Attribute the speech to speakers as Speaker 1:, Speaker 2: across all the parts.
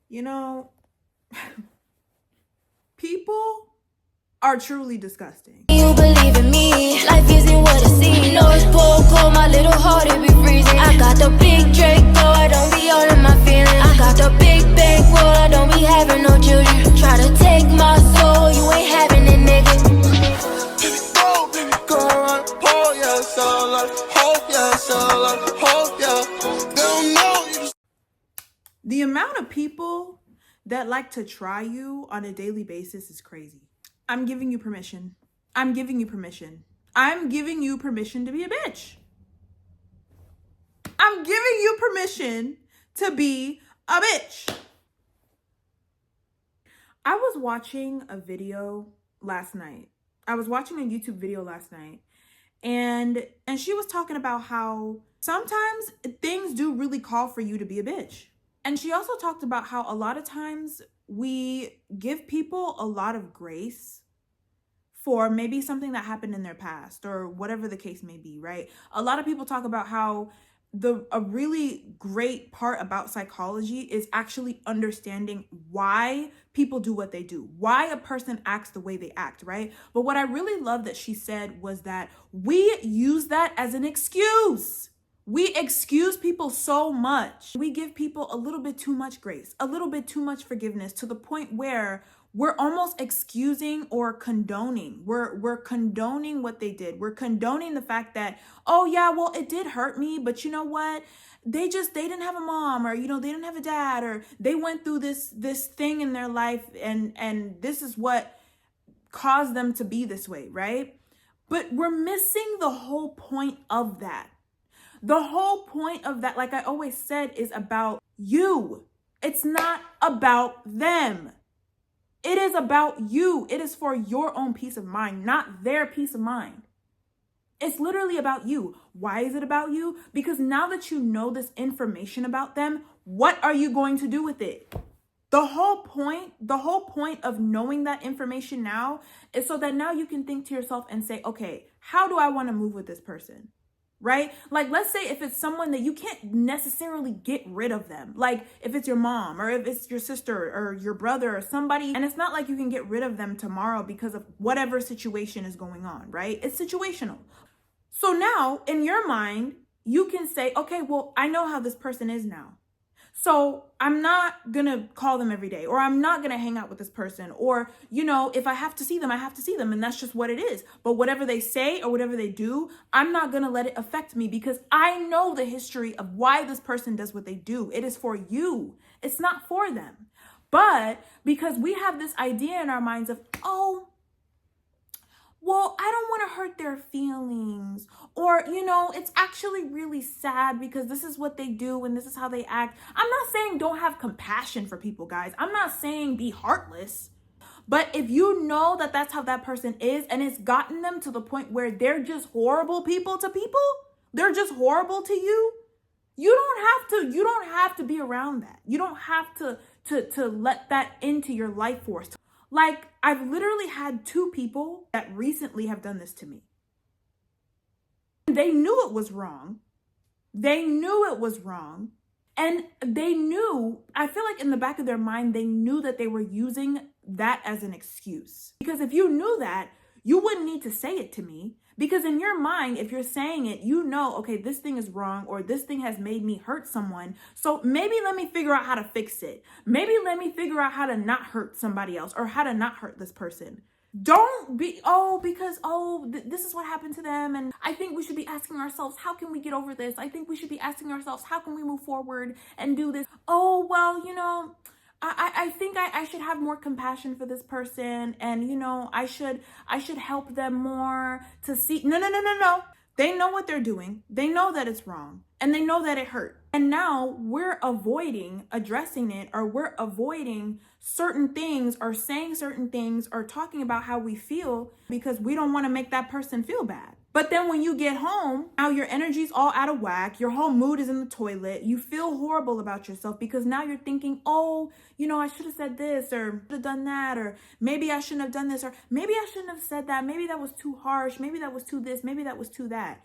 Speaker 1: You know, people are truly disgusting.
Speaker 2: You believe in me, life isn't what it seems. North Pole cold, my little heart it be freezing. I got the big Drake, though I don't be all in my feelings. I got the big bankroll, I don't be having no children. Try to take my soul, you ain't having it, nigga. Go around, oh yeah, so like, hope yeah, so like, hope yeah. They don't know you.
Speaker 1: The amount of people that like to try you on a daily basis is crazy. I'm giving you permission. I'm giving you permission. I'm giving you permission to be a bitch. I'm giving you permission to be a bitch. I was watching a video last night. I was watching a YouTube video last night, and she was talking about how sometimes things do really call for you to be a bitch. And she also talked about how a lot of times we give people a lot of grace for maybe something that happened in their past or whatever the case may be, right? A lot of people talk about how a really great part about psychology is actually understanding why people do what they do, why a person acts the way they act, right? But what I really love that she said was that we use that as an excuse. We excuse people so much. We give people a little bit too much grace, a little bit too much forgiveness, to the point where we're almost excusing or condoning. We're condoning what they did. We're condoning the fact that, oh yeah, well, it did hurt me, but you know what? They didn't have a mom, or, they didn't have a dad, or they went through this thing in their life, and this is what caused them to be this way, right? But we're missing the whole point of that. The whole point of that, like I always said, is about you. It's not about them. It is about you. It is for your own peace of mind, not their peace of mind. It's literally about you. Why is it about you? Because now that you know this information about them, what are you going to do with it? The whole point of knowing that information now is so that now you can think to yourself and say, okay, how do I want to move with this person? Right? Like, let's say if it's someone that you can't necessarily get rid of them, like if it's your mom or if it's your sister or your brother or somebody, and it's not like you can get rid of them tomorrow because of whatever situation is going on, right? It's situational. So now in your mind, you can say, okay, well, I know how this person is now. So I'm not going to call them every day, or I'm not going to hang out with this person, or, if I have to see them, I have to see them. And that's just what it is. But whatever they say or whatever they do, I'm not going to let it affect me, because I know the history of why this person does what they do. It is for you. It's not for them. But because we have this idea in our minds of, oh, well, I don't want to hurt their feelings, or, it's actually really sad because this is what they do and this is how they act. I'm not saying don't have compassion for people, guys. I'm not saying be heartless. But if you know that that's how that person is, and it's gotten them to the point where they're just horrible people to people, they're just horrible to you, you don't have to be around that. You don't have to let that into your life force. Like, I've literally had 2 people that recently have done this to me. They knew it was wrong. And they knew, I feel like in the back of their mind, they knew that they were using that as an excuse. Because if you knew that, you wouldn't need to say it to me. Because in your mind, if you're saying it, okay, this thing is wrong, or this thing has made me hurt someone. So maybe let me figure out how to fix it. Maybe let me figure out how to not hurt somebody else, or how to not hurt this person. Don't be, this is what happened to them. And I think we should be asking ourselves, how can we get over this? I think we should be asking ourselves, how can we move forward and do this? Oh, well, I think I should have more compassion for this person, and I should help them more to see. No. They know what they're doing. They know that it's wrong, and they know that it hurt. And now we're avoiding addressing it, or we're avoiding certain things, or saying certain things, or talking about how we feel, because we don't want to make that person feel bad. But then when you get home, now your energy's all out of whack. Your whole mood is in the toilet. You feel horrible about yourself because now you're thinking, oh, I should have said this, or should have done that, or maybe I shouldn't have done this, or maybe I shouldn't have said that. Maybe that was too harsh. Maybe that was too this. Maybe that was too that.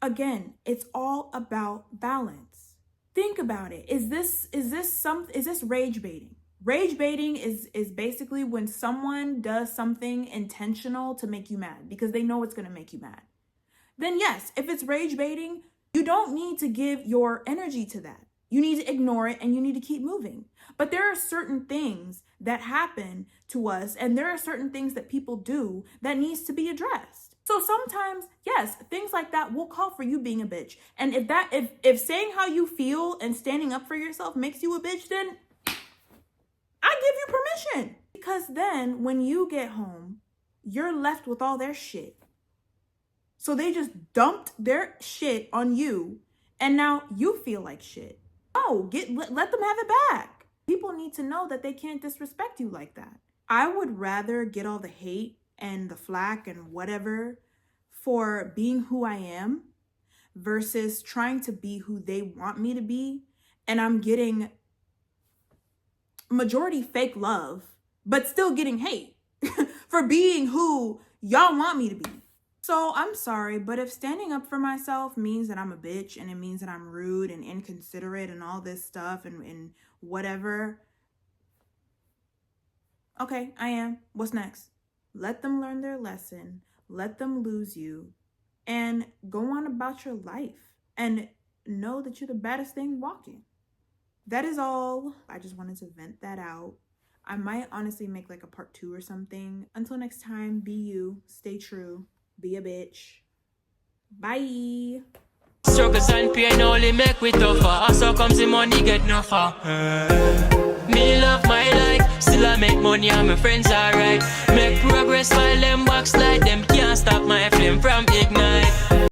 Speaker 1: Again, it's all about balance. Think about it. Is this rage baiting? Rage baiting is basically when someone does something intentional to make you mad because they know it's going to make you mad. Then yes, if it's rage baiting, you don't need to give your energy to that. You need to ignore it and you need to keep moving. But there are certain things that happen to us and there are certain things that people do that needs to be addressed. So sometimes, yes, things like that will call for you being a bitch. And if saying how you feel and standing up for yourself makes you a bitch, then I give you permission. Because then when you get home, you're left with all their shit. So they just dumped their shit on you and now you feel like shit. No, let them have it back. People need to know that they can't disrespect you like that. I would rather get all the hate and the flack and whatever for being who I am versus trying to be who they want me to be. And I'm getting majority fake love, but still getting hate for being who y'all want me to be. So I'm sorry, but if standing up for myself means that I'm a bitch and it means that I'm rude and inconsiderate and all this stuff and whatever, okay, I am. What's next? Let them learn their lesson. Let them lose you and go on about your life and know that you're the baddest thing walking. That is all. I just wanted to vent that out. I might honestly make like a part 2 or something. Until next time, be you, stay true, be a bitch. Bye.
Speaker 3: Struggles and pain only make we tougher. Also comes the money get no far. Me love my life, still I make money and my friends alright. Make progress while them backslide, them can't stop my flame from ignite.